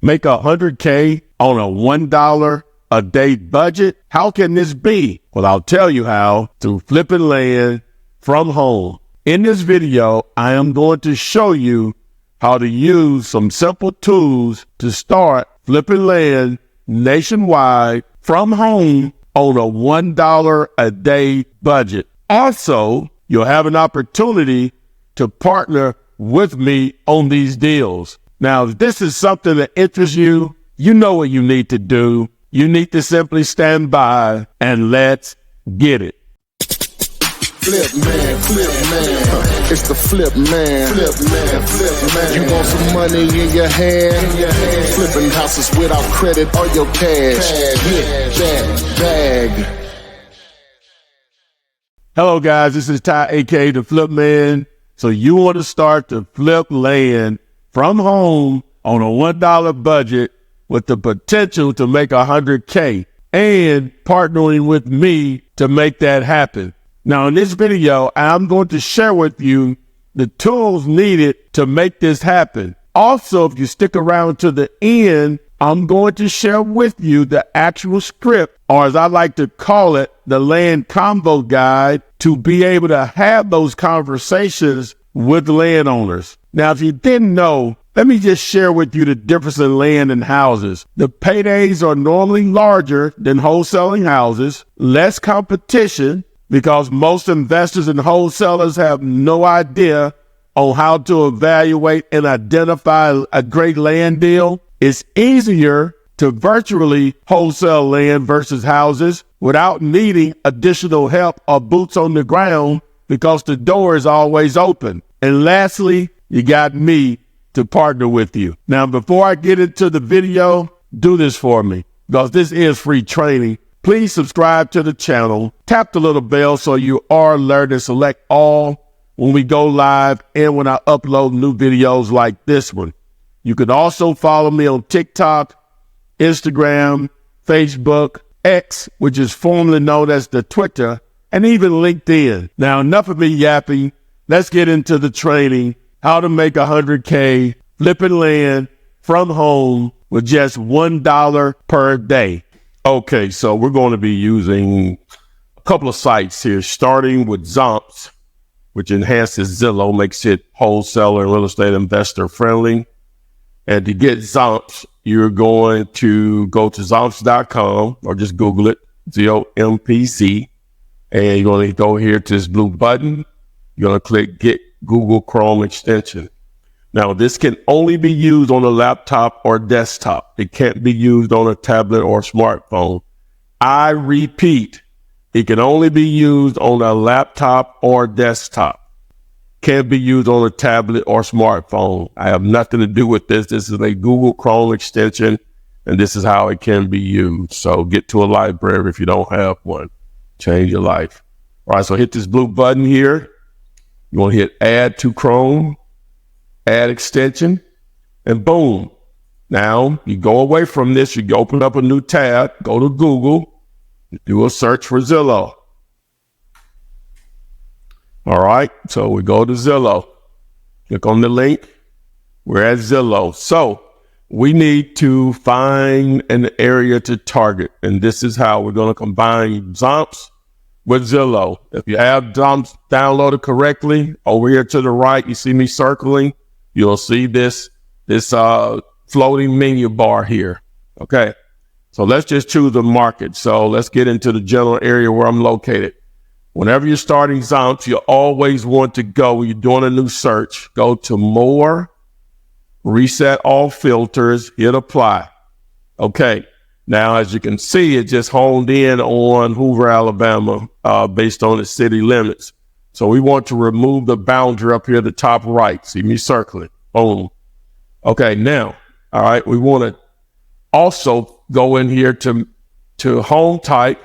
make 100K on a $1 a day budget? How can this be? Well, I'll tell you how through flipping land from home. In this video, I am going to show you how to use some simple tools to start flipping land nationwide from home on a $1 a day budget. Also, you'll have an opportunity to partner with me on these deals. Now, if this is something that interests you, you know what you need to do. You need to simply stand by and let's get it. Flip man, it's the flip man, flip man. You want some money in your hand, flipping houses without credit or your cash. Get that bag. Hello guys, this is Ty, aka the Flip Man. So you want to start to flip land from home on a $1 budget with the potential to make 100K and partnering with me to make that happen. Now, in this video, I'm going to share with you the tools needed to make this happen. Also, if you stick around to the end, I'm going to share with you the actual script, or as I like to call it, the land combo guide, to be able to have those conversations with landowners. Now, if you didn't know, let me just share with you the difference in land and houses. The paydays are normally larger than wholesaling houses, less competition, because most investors and wholesalers have no idea on how to evaluate and identify a great land deal. It's easier to virtually wholesale land versus houses without needing additional help or boots on the ground because the door is always open. And lastly, you got me to partner with you. Now, before I get into the video, do this for me because this is free training. Please subscribe to the channel, tap the little bell so you are alerted and select all when we go live and when I upload new videos like this one. You can also follow me on TikTok, Instagram, Facebook, X, which is formerly known as the Twitter, and even LinkedIn. Now, enough of me yapping. Let's get into the training, how to make 100K flipping land from home with just $1 per day. Okay, so we're going to be using a couple of sites here, starting with Zomps, which enhances Zillow, makes it wholesaler and real estate investor friendly. And to get Zomps, you're going to go to Zomps.com or just Google it, ZOMPC. And you're going to go here to this blue button. You're going to click Get Google Chrome Extension. Now, this can only be used on a laptop or desktop. It can't be used on a tablet or smartphone. I repeat, it can only be used on a laptop or desktop. Can't be used on a tablet or smartphone. I have nothing to do with this. This is a Google Chrome extension, and this is how it can be used. So get to a library if you don't have one. Change your life. All right, so hit this blue button here. You want to hit Add to Chrome. Add extension, and boom. Now you go away from this, you open up a new tab, go to Google, do a search for Zillow. All right, so we go to Zillow. Click on the link. We're at Zillow. So we need to find an area to target, and this is how we're going to combine Zomps with Zillow. If you have Zomps downloaded correctly, over here to the right, you see me circling. You'll see this floating menu bar here. Okay, so let's just choose a market. So let's get into the general area where I'm located. Whenever you're starting Zomps, you always want to go, when you're doing a new search, go to More, reset all filters, hit Apply. Okay, now as you can see, it just honed in on Hoover, Alabama, based on the city limits. So we want to remove the boundary up here at the top right. See me circling. Boom. Okay, now, all right, we want to also go in here to home type.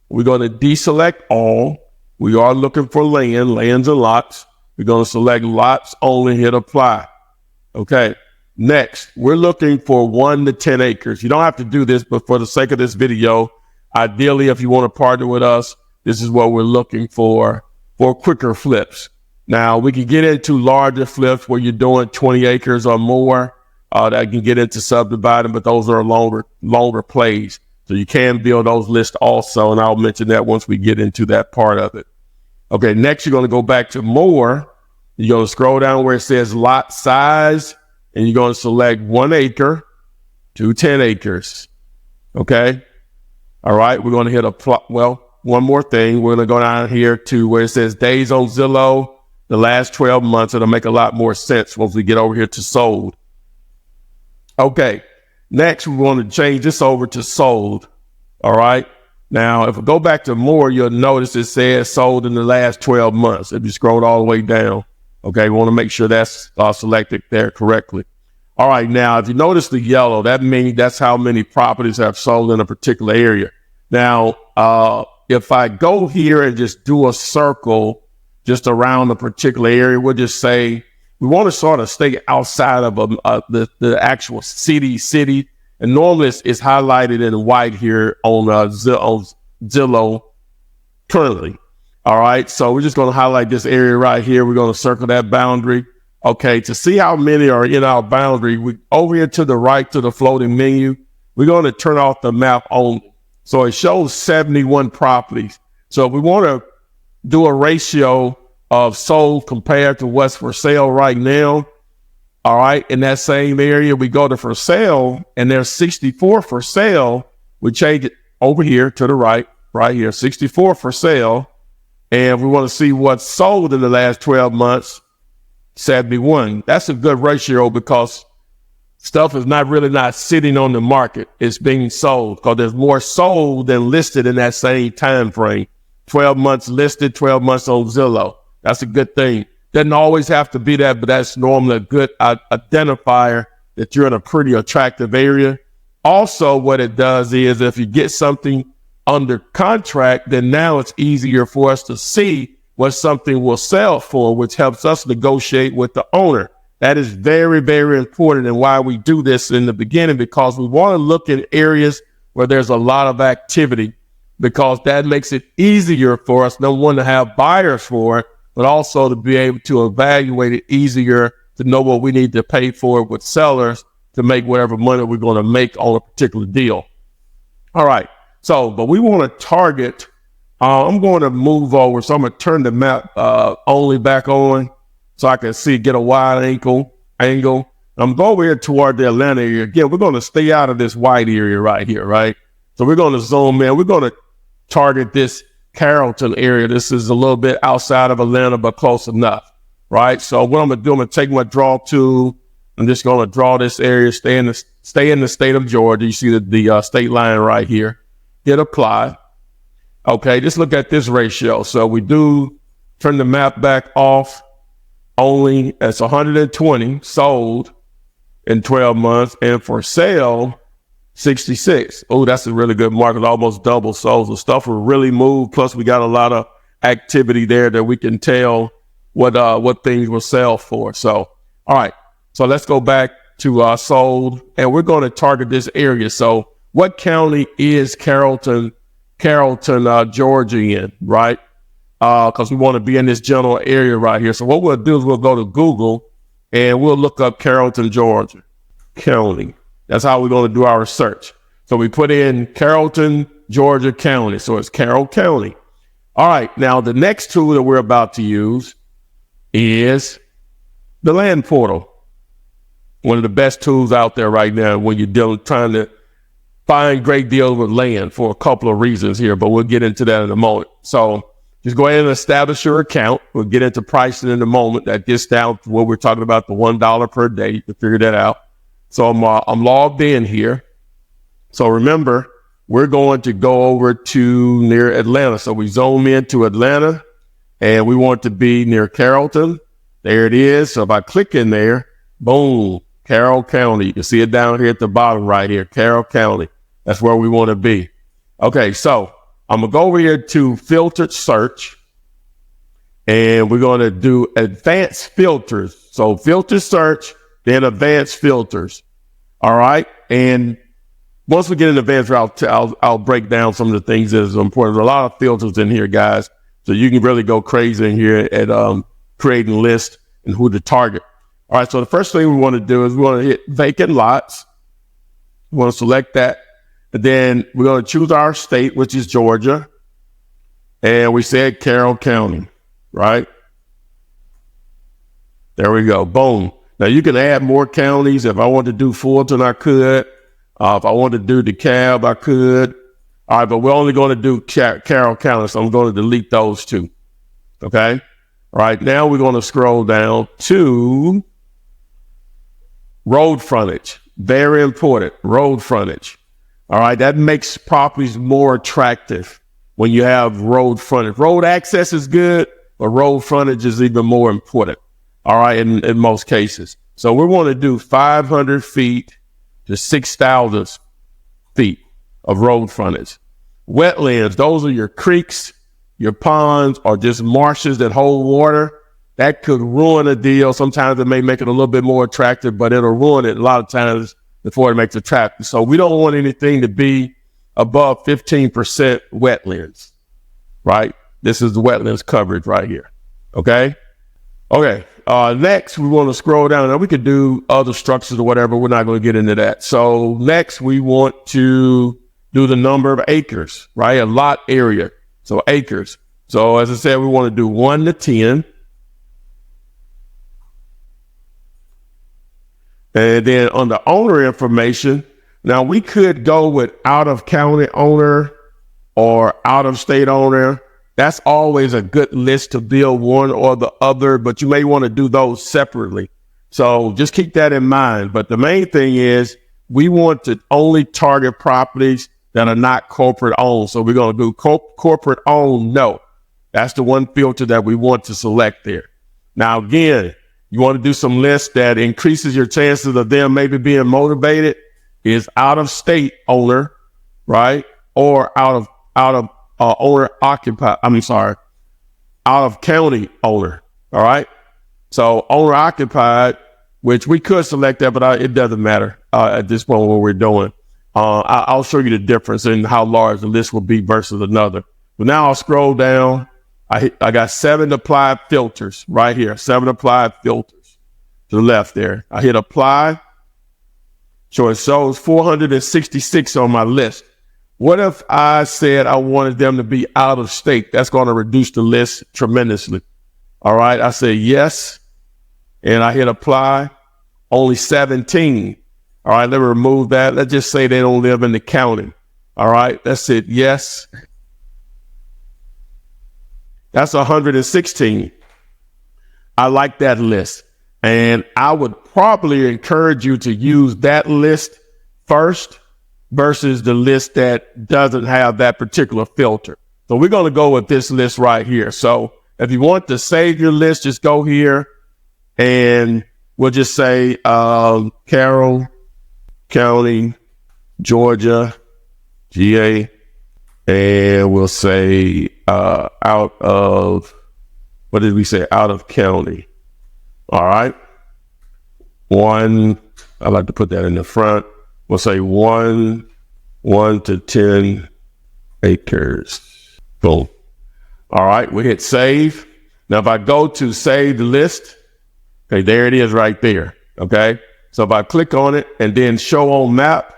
We're going to deselect all. We are looking for lands and lots. We're going to select lots only, hit Apply. Okay, next, we're looking for 1 to 10 acres. You don't have to do this, but for the sake of this video, ideally, if you want to partner with us, this is what we're looking for quicker flips. Now, we can get into larger flips where you're doing 20 acres or more. that can get into subdividing, but those are longer plays. So you can build those lists also, and I'll mention that once we get into that part of it. Okay, next you're going to go back to more. You're going to scroll down where it says lot size, and you're going to select 1 acre to 10 acres. Okay. All right. We're going to hit one more thing. We're going to go down here to where it says days on Zillow, the last 12 months. It'll make a lot more sense once we get over here to sold. Okay. Next, we want to change this over to sold. All right. Now, if we go back to more, you'll notice it says sold in the last 12 months. If you scroll all the way down, okay, we want to make sure that's selected there correctly. All right. Now, if you notice the yellow, that means that's how many properties have sold in a particular area. Now, if I go here and just do a circle just around a particular area, we'll just say we want to sort of stay outside of the actual city. And normally it's highlighted in white here on Zillow currently. All right. So we're just going to highlight this area right here. We're going to circle that boundary. Okay. To see how many are in our boundary, we over here to the right to the floating menu, we're going to turn off the map only. So it shows 71 properties. So if we want to do a ratio of sold compared to what's for sale right now, all right, in that same area, we go to for sale, and there's 64 for sale. We change it over here to the right here, 64 for sale. And we want to see what's sold in the last 12 months, 71. That's a good ratio because stuff is not sitting on the market. It's being sold because there's more sold than listed in that same time frame. 12 months listed, 12 months on Zillow. That's a good thing. Doesn't always have to be that, but that's normally a good identifier that you're in a pretty attractive area. Also, what it does is if you get something under contract, then now it's easier for us to see what something will sell for, which helps us negotiate with the owner. That is very, very important, and why we do this in the beginning, because we want to look at areas where there's a lot of activity, because that makes it easier for us, number one, to have buyers for it, but also to be able to evaluate it easier, to know what we need to pay for it with sellers to make whatever money we're going to make on a particular deal. All right. So, but we want to target, I'm going to move over. So I'm going to turn the map only back on so I can get a wide angle. I'm going over here toward the Atlanta area. Again, we're going to stay out of this white area right here, right? So we're going to zoom in. We're going to target this Carrollton area. This is a little bit outside of Atlanta, but close enough, right? So what I'm going to do, I'm going to take my draw tool. I'm just going to draw this area, stay in the state of Georgia. You see the state line right here. Hit apply. Okay, just look at this ratio. So we do turn the map back off. Only it's 120 sold in 12 months, and for sale, 66. Oh, that's a really good market, almost double sold. So stuff will really move. Plus, we got a lot of activity there that we can tell what things will sell for. So, all right. So let's go back to sold, and we're going to target this area. So, what county is Carrollton, Georgia in, right? Because we want to be in this general area right here. So what we'll do is we'll go to Google and we'll look up Carrollton, Georgia county. That's how we're going to do our search. So we put in Carrollton, Georgia county. So it's Carroll County. All right. Now the next tool that we're about to use is the land portal. One of the best tools out there right now when you're trying to find great deals with land, for a couple of reasons here, but we'll get into that in a moment. So just go ahead and establish your account. We'll get into pricing in a moment. That gets down to what we're talking about, the $1 per day. You can figure that out. So I'm logged in here. So remember, we're going to go over to near Atlanta. So we zoom into Atlanta, and we want to be near Carrollton. There it is. So if I click in there, boom, Carroll County. You can see it down here at the bottom right here, Carroll County. That's where we want to be. Okay, so I'm going to go over here to filtered search, and we're going to do advanced filters. So filter search, then advanced filters. All right. And once we get in advanced, I'll break down some of the things that is important. There's a lot of filters in here, guys. So you can really go crazy in here at creating lists and who to target. All right, so the first thing we want to do is we want to hit vacant lots. We want to select that. And then we're going to choose our state, which is Georgia. And we said Carroll County, right? There we go. Boom. Now you can add more counties. If I want to do Fulton, I could. If I want to do DeKalb, I could. All right, but we're only going to do Carroll County, so I'm going to delete those two. Okay? All right, now we're going to scroll down to road frontage. Very important, road frontage. All right, that makes properties more attractive when you have road frontage. Road access is good, but road frontage is even more important. All right, in most cases. So we want to do 500 feet to 6,000 feet of road frontage. Wetlands, those are your creeks, your ponds, or just marshes that hold water. That could ruin a deal. Sometimes it may make it a little bit more attractive, but it'll ruin it a lot of times before it makes it attractive. So we don't want anything to be above 15% wetlands, right? This is the wetlands coverage right here, okay? Okay, next we want to scroll down. Now we could do other structures or whatever. We're not going to get into that. So next we want to do the number of acres, right? A lot area, so acres. So as I said, we want to do 1 to 10. And then on the owner information, now we could go with out-of-county owner or out-of-state owner. That's always a good list to build one or the other, but you may want to do those separately. So just keep that in mind. But the main thing is we want to only target properties that are not corporate owned. So we're going to do corporate owned. No, that's the one filter that we want to select there. Now, again, you want to do some lists that increases your chances of them maybe being motivated is out of state owner, right? Or out of owner occupied. Out of county owner. All right. So owner occupied, which we could select that, but it doesn't matter at this point what we're doing. I'll show you the difference in how large the list will be versus another. But now I'll scroll down. I got 7 applied filters right here. 7 applied filters to the left there. I hit apply. So it shows 466 on my list. What if I said I wanted them to be out of state? That's going to reduce the list tremendously. All right. I say yes. And I hit apply. Only 17. All right. Let me remove that. Let's just say they don't live in the county. All right. That's it. Yes. That's 116. I like that list. And I would probably encourage you to use that list first versus the list that doesn't have that particular filter. So we're going to go with this list right here. So if you want to save your list, just go here and we'll just say Carroll County, Georgia, GA, and we'll say out of, what did we say? Out of county. All right. 1, I like to put that in the front. We'll say 1 to 10 acres. Boom. All right. We hit save. Now, if I go to save the list, okay, there it is right there. Okay. So if I click on it and then show on map,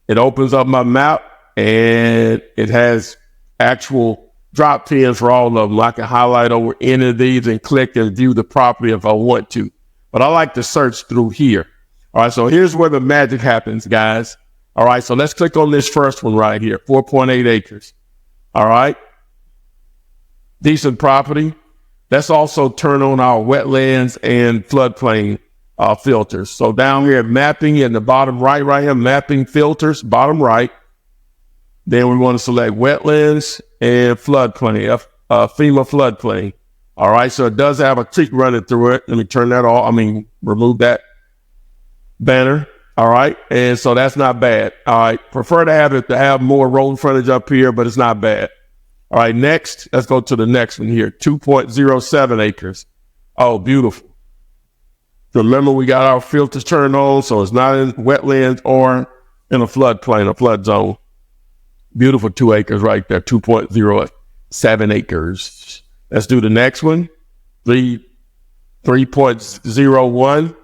it opens up my map and it has actual drop pins for all of them. I can highlight over any of these and click and view the property if I want to. But I like to search through here. All right, so here's where the magic happens, guys. All right, so let's click on this first one right here, 4.8 acres. All right. Decent property. Let's also turn on our wetlands and floodplain filters. So down here, mapping in the bottom right here, mapping filters, bottom right. Then we want to select wetlands and floodplain, FEMA floodplain. All right, so it does have a creek running through it. Let me turn that off. Remove that banner. All right, and so that's not bad. All right, prefer to have more road frontage up here, but it's not bad. All right, next, let's go to the next one here, 2.07 acres. Oh, beautiful. Remember, we got our filters turned on, so it's not in wetlands or in a floodplain, a flood zone. Beautiful 2 acres right there, 2.07 acres. Let's do the next one, 3 3.01.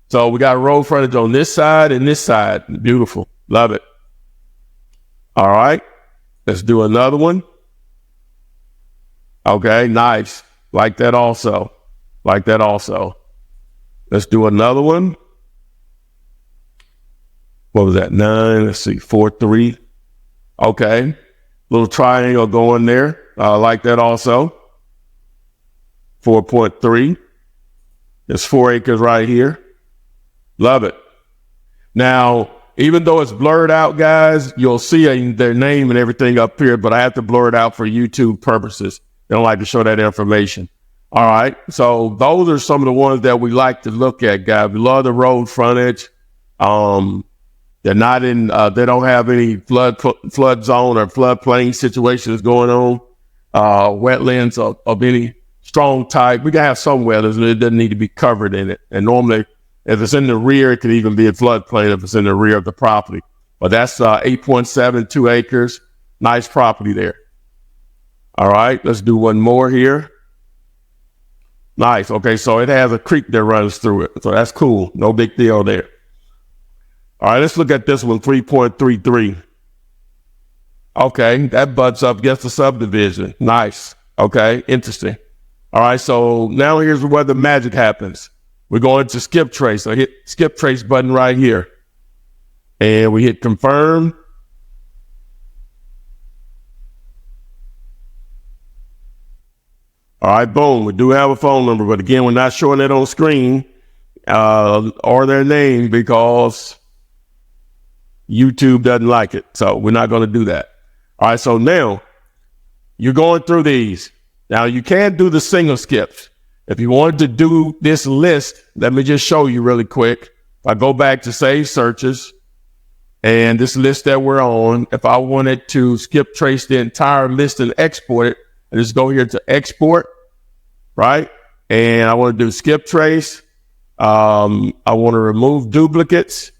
So we got road frontage on this side and this side. Beautiful. Love it. All right. Let's do another one. Okay, nice. Like that also. Like that also. Let's do another one. What was that? 9. Let's see. 4.3. Okay. Little triangle going there. Like that also. 4.3. There's 4 acres right here. Love it. Now, even though it's blurred out, guys, you'll see their name and everything up here, but I have to blur it out for YouTube purposes. They don't like to show that information. All right. So those are some of the ones that we like to look at, guys. We love the road frontage. They're not in, they don't have any flood zone or floodplain situations going on. Wetlands of any strong type. We can have some wetlands, and it doesn't need to be covered in it. And normally, if it's in the rear, it could even be a floodplain if it's in the rear of the property. But that's 8.72 acres. Nice property there. All right, let's do one more here. Nice. Okay, so it has a creek that runs through it. So that's cool. No big deal there. All right, let's look at this one, 3.33. Okay, that butts up against the subdivision. Nice. Okay, interesting. All right, so now here's where the magic happens. We're going to skip trace. I hit skip trace button right here. And we hit confirm. All right, boom. We do have a phone number, but again, we're not showing it on screen or their name because YouTube doesn't like it. So we're not going to do that. All right, so now you're going through these. Now you can't do the single skips. If you wanted to do this list, let me just show you really quick. If I go back to save searches and this list that we're on, if I wanted to skip trace the entire list and export it, I just go here to export, right? And I want to do skip trace. I want to remove duplicates,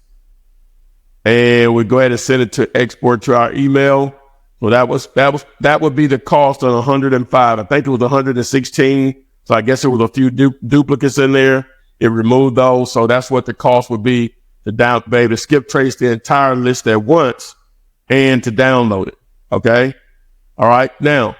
and we go ahead and send it to export to our email. So that would be the cost of 105. I think it was 116. So I guess there was a few duplicates in there. It removed those. So that's what the cost would be to be able to skip trace the entire list at once and to download it. Okay. All right. Now,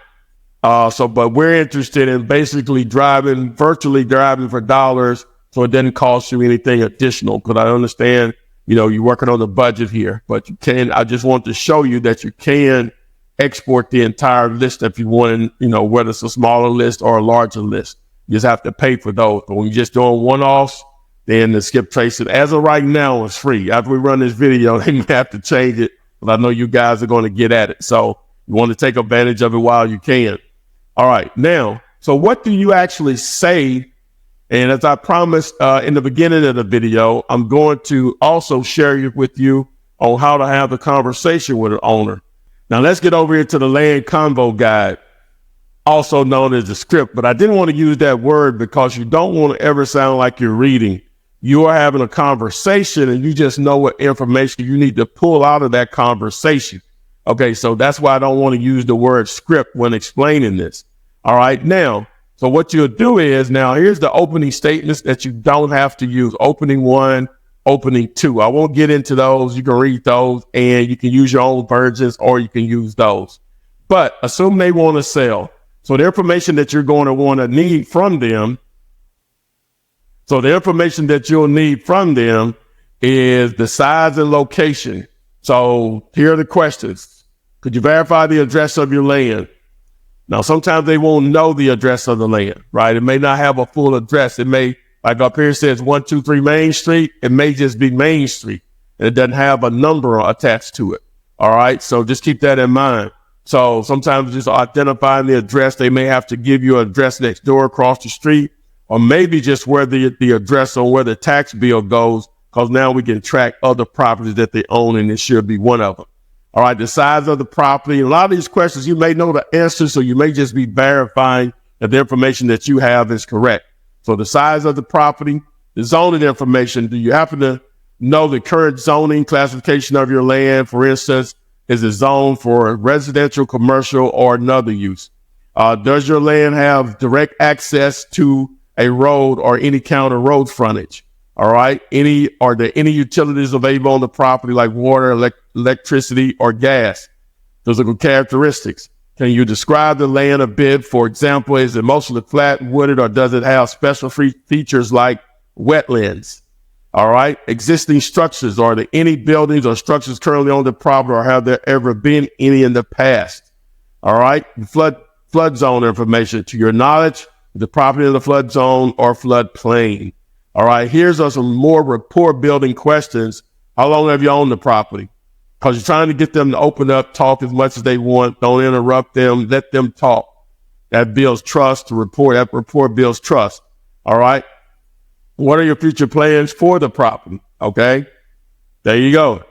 but we're interested in basically virtually driving for dollars. So it doesn't cost you anything additional, because I understand, you're working on the budget here, but I just want to show you that you can export the entire list if you want, whether it's a smaller list or a larger list. You just have to pay for those. But when you're just doing one-offs, then the skip trace, as of right now, is free. After we run this video, then you have to change it, but I know you guys are going to get at it. So you want to take advantage of it while you can. All right. Now, so what do you actually say? And as I promised in the beginning of the video, I'm going to also share with you on how to have a conversation with an owner. Now let's get over here to the land convo guide, also known as the script, but I didn't want to use that word because you don't want to ever sound like you're reading. You are having a conversation and you just know what information you need to pull out of that conversation. Okay, so that's why I don't want to use the word script when explaining this. All right, now, so what you'll do is, now here's the opening statements that you don't have to use. Opening 1, opening 2. I won't get into those. You can read those and you can use your own versions or you can use those. But assume they want to sell. So the information that you're going to want to need from them. So the information that you'll need from them is the size and location. So here are the questions. Could you verify the address of your land? Now, sometimes they won't know the address of the land, right? It may not have a full address. It may, like up here it says 123 Main Street. It may just be Main Street and it doesn't have a number attached to it. All right. So just keep that in mind. So sometimes just identifying the address, they may have to give you an address next door across the street, or maybe just where the address or where the tax bill goes, because now we can track other properties that they own, and it should be one of them. All right, the size of the property. A lot of these questions, you may know the answer, so you may just be verifying that the information that you have is correct. So the size of the property, the zoning information. Do you happen to know the current zoning classification of your land? For instance, is it zoned for residential, commercial, or another use? Does your land have direct access to a road or any county road frontage. All right. Are there any utilities available on the property like water, electricity, or gas? Physical characteristics. Can you describe the land a bit? For example, is it mostly flat, wooded, or does it have special features like wetlands? All right. Existing structures. Are there any buildings or structures currently on the property, or have there ever been any in the past? All right. Flood zone information. To your knowledge, the property in the flood zone or flood plain. All right. Here's some more rapport building questions. How long have you owned the property? Because you're trying to get them to open up, talk as much as they want. Don't interrupt them. Let them talk. That builds trust. That rapport builds trust. All right. What are your future plans for the property? Okay. There you go.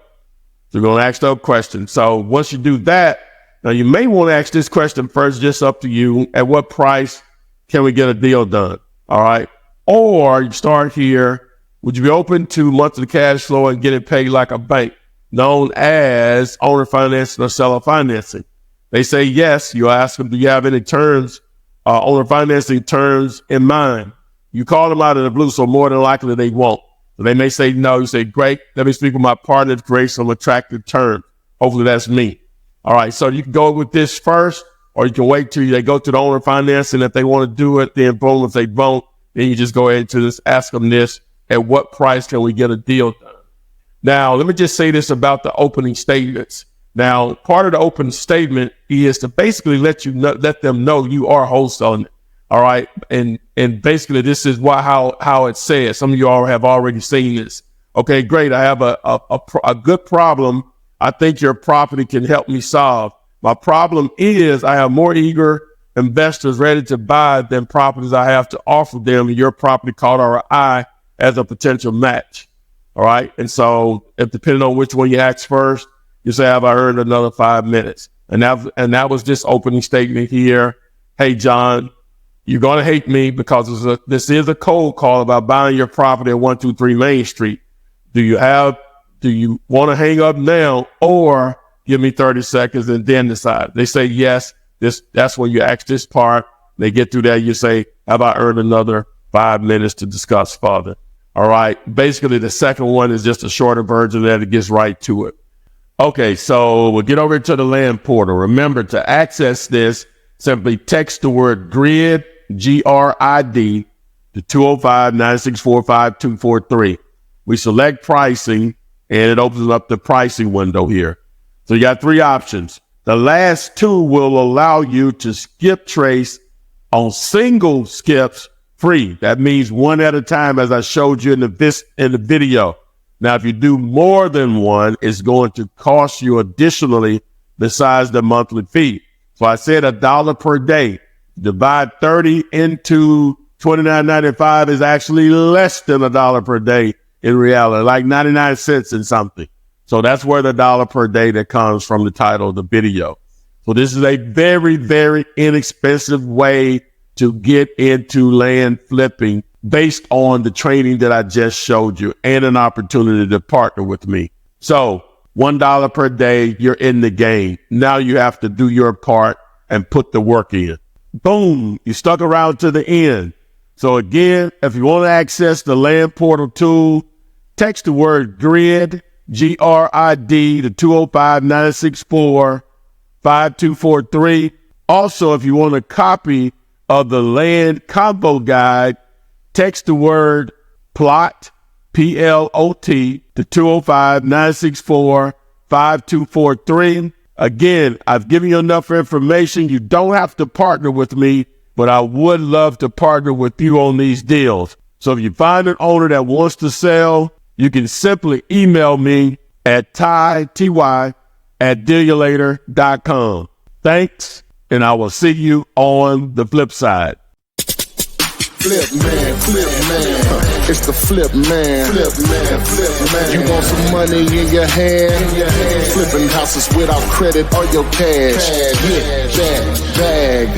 So we're going to ask those questions. So once you do that, now you may want to ask this question first, just up to you. At what price can we get a deal done? All right. Or you start here. Would you be open to monthly cash flow and get it paid like a bank, known as owner financing or seller financing? They say yes. You ask them, do you have any terms, owner financing terms in mind? You call them out of the blue, so more than likely they won't. So they may say no. You say, great, let me speak with my partner to create some attractive terms. Hopefully that's me. All right, so you can go with this first, or you can wait till they go to the owner financing. If they want to do it, then boom. If they won't, then you just go ahead to this, ask them this, at what price can we get a deal done? Now, let me just say this about the opening statements. Now, part of the opening statement is to basically let them know you are wholesaling it. All right. And basically this is how it says. Some of you all have already seen this. Okay, great. I have a good problem. I think your property can help me solve. My problem is I have more eager investors ready to buy than properties I have to offer them. Your property caught our eye as a potential match. All right. And so if depending on which one you ask first, you say, have I earned another 5 minutes? And that was this opening statement here. Hey, John, you're going to hate me because this is a cold call about buying your property at 123 Main Street. Do you want to hang up now or give me 30 seconds and then decide? They say yes. That's when you ask this part. They get through that. You say, have I earned another 5 minutes to discuss further? All right. Basically, the second one is just a shorter version that it gets right to it. Okay. So we'll get over to the land portal. Remember, to access this, simply text the word GRID, GRID, to 205-964-5243. We select pricing and it opens up the pricing window here. So you got 3 options. The last 2 will allow you to skip trace on single skips free. That means one at a time, as I showed you in the video. Now, if you do more than one, it's going to cost you additionally besides the monthly fee. So I said $1 per day. Divide 30 into $29.95 is actually less than $1 per day in reality, like 99 cents and something. So that's where the $1 per day that comes from the title of the video. So this is a very, very inexpensive way to get into land flipping based on the training that I just showed you and an opportunity to partner with me. So $1 per day, you're in the game. Now you have to do your part and put the work in. Boom, you stuck around to the end. So again, if you want to access the land portal tool, text the word GRID, GRID, to 205-964-5243. Also, if you want a copy of the land combo guide, text the word PLOT, PLOT, to 205-964-5243. Again, I've given you enough information. You don't have to partner with me, but I would love to partner with you on these deals. So if you find an owner that wants to sell, you can simply email me at ty@dealulator.com. Thanks, and I will see you on the flip side. Flip man, it's the flip man. You want some money in your hand? Flipping houses without credit or your cash. Get that bag.